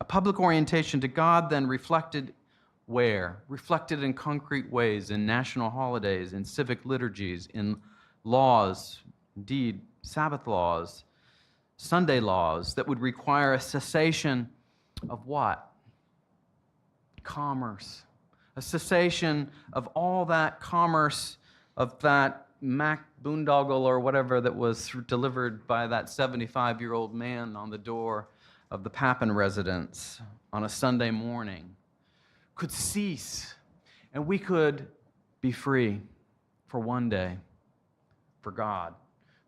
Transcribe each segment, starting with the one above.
public orientation to God then reflected where? Reflected in concrete ways, in national holidays, in civic liturgies, in laws, indeed, Sabbath laws, Sunday laws that would require a cessation of what? Commerce. A cessation of all that commerce, of that Mac boondoggle or whatever that was delivered by that 75-year-old man on the door of the Pappin residence on a Sunday morning, could cease, and we could be free for one day, for God,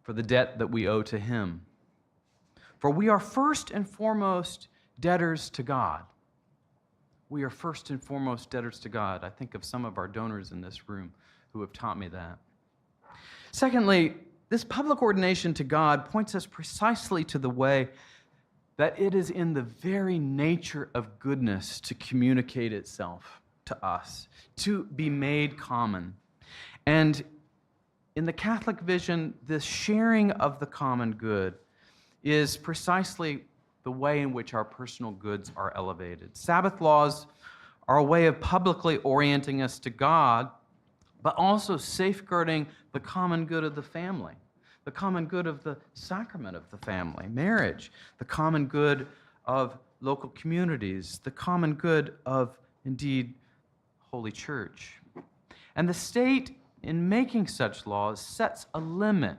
for the debt that we owe to Him. For we are first and foremost debtors to God. We are first and foremost debtors to God. I think of some of our donors in this room who have taught me that. Secondly, this public ordination to God points us precisely to the way that it is in the very nature of goodness to communicate itself to us, to be made common. And in the Catholic vision, this sharing of the common good is precisely the way in which our personal goods are elevated. Sabbath laws are a way of publicly orienting us to God, but also safeguarding the common good of the family, the common good of the sacrament of the family, marriage, the common good of local communities, the common good of, indeed, Holy Church. And the state, in making such laws, sets a limit.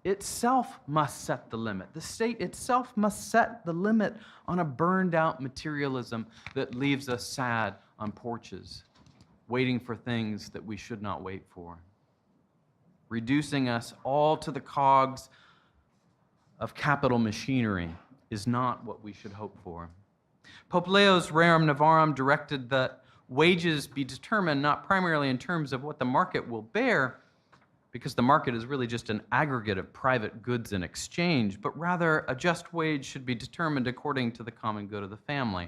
Itself must set the limit. The state itself must set the limit on a burned-out materialism that leaves us sad on porches, waiting for things that we should not wait for, reducing us all to the cogs of capital machinery is not what we should hope for. Pope Leo's Rerum Novarum directed that wages be determined not primarily in terms of what the market will bear, because the market is really just an aggregate of private goods in exchange, but rather a just wage should be determined according to the common good of the family.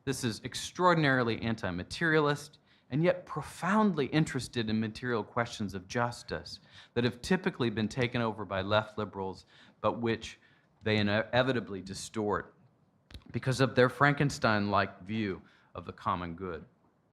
This is extraordinarily anti-materialist and yet profoundly interested in material questions of justice that have typically been taken over by left liberals, but which they inevitably distort because of their Frankenstein-like view of the common good.